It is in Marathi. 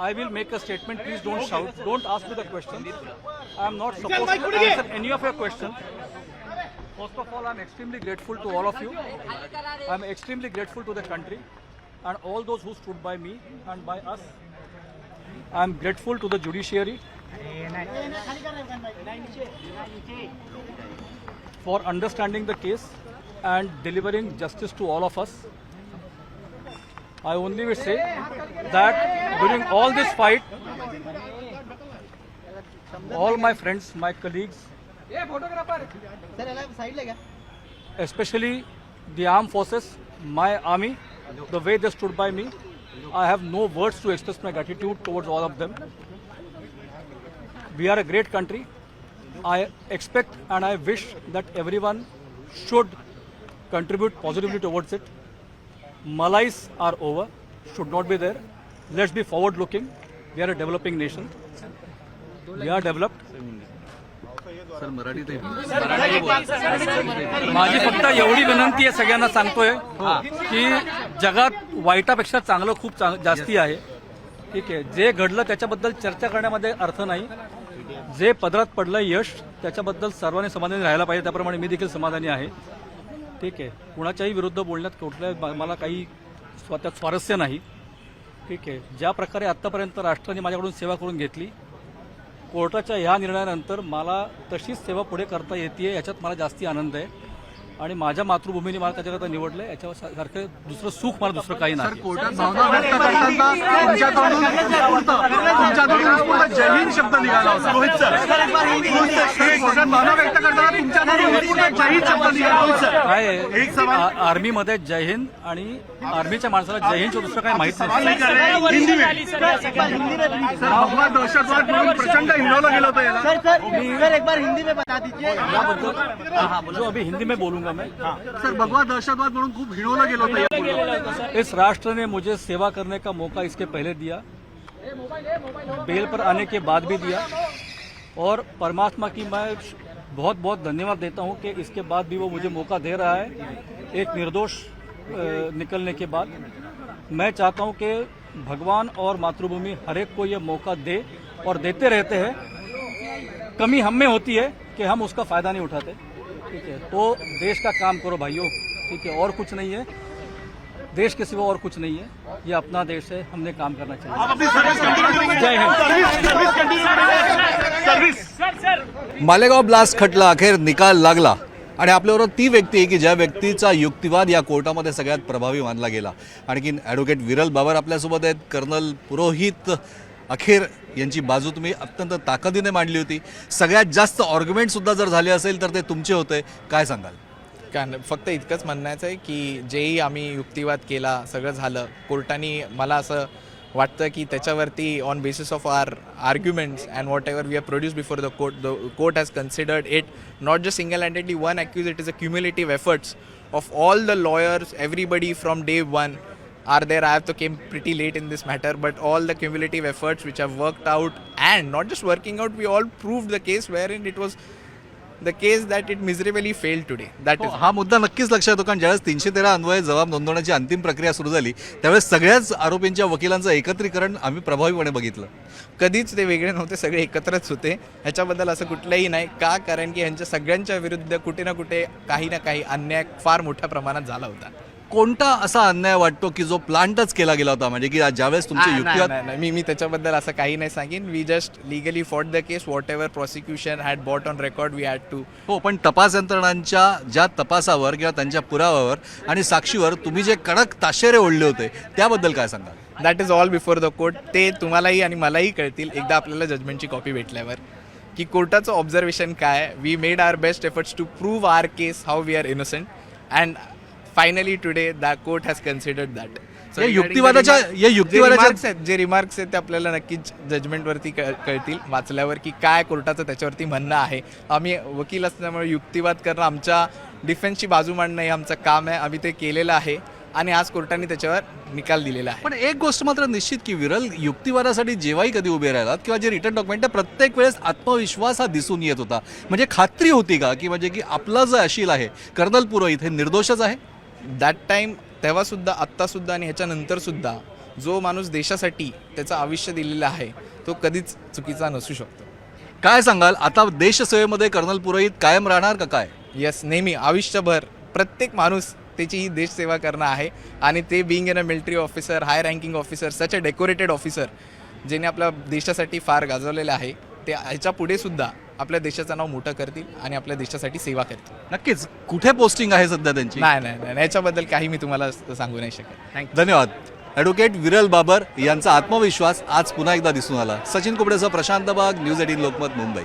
I will make a statement. Please don't shout. Don't ask me the question. I am not supposed to answer any of your questions. First of all, I am extremely grateful to all of you. I am extremely grateful to the country and all those who stood by me and by us. I am grateful to the judiciary for understanding the case and delivering justice to all of us. I only will say that during all this fight, all my friends, my colleagues, especially the armed forces, my army, the way they stood by me, I have no words to express my gratitude towards all of them. We are a great country. I expect and I wish that everyone should contribute positively towards it. Malais are over, should not be there. Let's be forward looking. We are a developing nation. We are developed. माझी फक्त एवढी विनंती आहे सगळ्यांना सांगतोय की जगात वाईटापेक्षा चांगलं खूप जास्ती आहे. ठीक आहे, जे घडलं त्याच्याबद्दल चर्चा करण्यामध्ये अर्थ नाही. जे पदरात पडलं यश त्याच्याबद्दल सर्वांनी समाधानी राहायला पाहिजे. त्याप्रमाणे मी देखील समाधानी आहे. ठीक आहे, कुणाच्याही विरुद्ध बोलण्यात कुठल्या मला काही त्यात स्वारस्य नाही. ठीक आहे, ज्या प्रकारे आत्तापर्यंत राष्ट्राने माझ्याकडून सेवा करून घेतली, कोर्टाच्या ह्या निर्णयानंतर मला तशीच सेवा पुढे करता येते याच्यात मला जास्ती आनंद आहे. आणि माझ्या मातृभूमीने मला त्याच्याकरता निवडलं याच्यासारखं दुसरं सुख मला दुसरं काही नाही. कोर्टात भावना व्यक्त करताना तुमच्याकडून जय हिंद शब्द निघाला होता. रोहित सर, कोर्टात भावना व्यक्त करताना तुमच्याकडून जय हिंद शब्द निघाला होता. काय आर्मीमध्ये जय हिंद आणि आर्मीच्या माणसाला जय हिंद दुसरं काही माहित नाही. भगवा दहशतवाद म्हणून प्रचंड हिंडवलं गेलं होतं याला. एक बार हिंदी में बता दीजिए याबद्दल जो अभी हिंदी में बोलूंगा मैं. सर, भगवा दहशतवाद म्हणून खूप हिणवलं गेलं होतं. इस राष्ट्र ने मुझे सेवा करने का मौका इसके पहले दिया, बेल पर आने के बाद भी दिया, और परमात्मा की मैं बहुत बहुत धन्यवाद देता हूं कि इसके बाद भी वो मुझे मौका दे रहा है एक निर्दोष निकलने के बाद. मैं चाहता हूं कि भगवान और मातृभूमि हर एक को ये मौका दे और देते रहते हैं. कमी हम में होती है कि हम उसका फायदा नहीं उठाते. ठीक है, तो देश का काम करो भाइयों. ठीक है, और कुछ नहीं है, देश के सिवा और कुछ नहीं है. ये अपना देश है, हमने काम करना चाहिए. जय हिंद. मालेगाव ब्लास्ट खटला अखेर निकाल लागला आणि आपल्याबरोबर ती व्यक्ती आहे की ज्या व्यक्तीचा युक्तिवाद या कोर्टामध्ये सगळ्यात प्रभावी मानला गेला. आणखीन ॲडव्होकेट विरल बाबर आपल्यासोबत आहेत. कर्नल पुरोहित अखेर यांची बाजू तुम्ही अत्यंत ताकदीने मांडली होती. सगळ्यात जास्त आर्ग्युमेंटसुद्धा जर झाले असेल तर ते तुमचे होते. काय सांगाल? काय फक्त इतकंच म्हणायचं आहे की जेही आम्ही युक्तिवाद केला सगळं झालं, कोर्टाने मला असं वाटतं की त्याच्यावरती on basis of our arguments and whatever we have produce before the court has considered it not just single handedly one accuse. It is a cumulative efforts of all the lawyers, everybody from day one are there. I have to came pretty late in this matter, but all the cumulative efforts which have worked out, and not just working out, we all proved the case wherein it was the case that it miserably failed today. That is हा मुद्दा नक्कीच लक्षात येतो, कारण ज्यावेळेस 313 अन्वये जबाब नोंदवण्याची अंतिम प्रक्रिया सुरू झाली त्यावेळेस सगळ्याच आरोपींच्या वकिलांचं एकत्रीकरण आम्ही प्रभावीपणे बघितलं. कधीच ते वेगळे नव्हते, सगळे एकत्रच होते. ह्याच्याबद्दल असं कुठलंही नाही का, कारण की ह्यांच्या सगळ्यांच्या विरुद्ध कुठे ना कुठे काही ना काही अन्याय फार मोठ्या प्रमाणात झाला होता. कोणता असा अन्याय वाटतो की जो प्लांटच केला गेला होता, म्हणजे की ज्यावेळेस तुमचे युक्तिवाद? नाही, मी त्याच्याबद्दल असं काही नाही सांगेन. We just legally fought the case. Whatever prosecution had brought on record we had to. हो, पण तपास यंत्रणांच्या ज्या तपासावर किंवा त्यांच्या पुराव्यावर आणि साक्षीवर तुम्ही जे कडक ताशेरे ओढले होते त्याबद्दल काय सांगाल? That is all before the court. ते तुम्हालाही आणि मलाही कळतील एकदा आपल्याला जजमेंटची कॉपी भेटल्यावर की कोर्टाचं ऑब्झर्वेशन काय. We made our best efforts to prove our case how we are innocent, and finally today the court has considered that. या युक्तिवादाच्या जे रिमार्क्स आहेत ते आपल्याला नक्कीच जजमेंटवरती कळतील वाचल्यावर की काय कोर्टाचं त्याच्यावरती म्हणणं आहे. आम्ही वकील असल्यामुळे युक्तिवाद करणं, आमच्या डिफेन्सची बाजू मांडणं हे आमचं काम आहे. आम्ही ते केलेलं आहे आणि आज कोर्टाने त्याच्यावर निकाल दिलेला आहे. पण एक गोष्ट मात्र निश्चित की विरल, युक्तिवादासाठी जेव्हाही कधी उभे राहिलात किंवा जे रिटर्न डॉक्युमेंट आहे प्रत्येक वेळेस आत्मविश्वास हा दिसून येत होता. म्हणजे खात्री होती का की म्हणजे की आपला जो अशील आहे कर्नल पुरोहित हे निर्दोषच आहे? दॅट टाईम तेव्हासुद्धा, आत्तासुद्धा आणि ह्याच्यानंतरसुद्धा जो माणूस देशासाठी त्याचं आयुष्य दिलेलं आहे तो कधीच चुकीचा नसू शकतो. काय सांगाल, आता देशसेवेमध्ये कर्नल पुरोहित कायम राहणार का काय? यस, नेहमी आयुष्यभर प्रत्येक माणूस त्याची ही देशसेवा करणं आहे. आणि ते being in a military officer, high ranking officer, such a decorated officer, ज्याने आपल्या देशासाठी फार गाजवलेलं आहे, ते ह्याच्या पुढे सुद्धा आपल्या देशाचं नाव मोठं करतील आणि आपल्या देशासाठी सेवा करतील. नक्कीच. कुठे पोस्टिंग आहे सध्या त्यांची? नाही, याच्याबद्दल काही मी तुम्हाला सांगू नाही शकत. थँक्यू. धन्यवाद. ॲडव्होकेट विरल बाबर यांचा आत्मविश्वास आज पुन्हा एकदा दिसून आला. सचिन कुबडेसह प्रशांत बाग, न्यूज 18 लोकमत, मुंबई.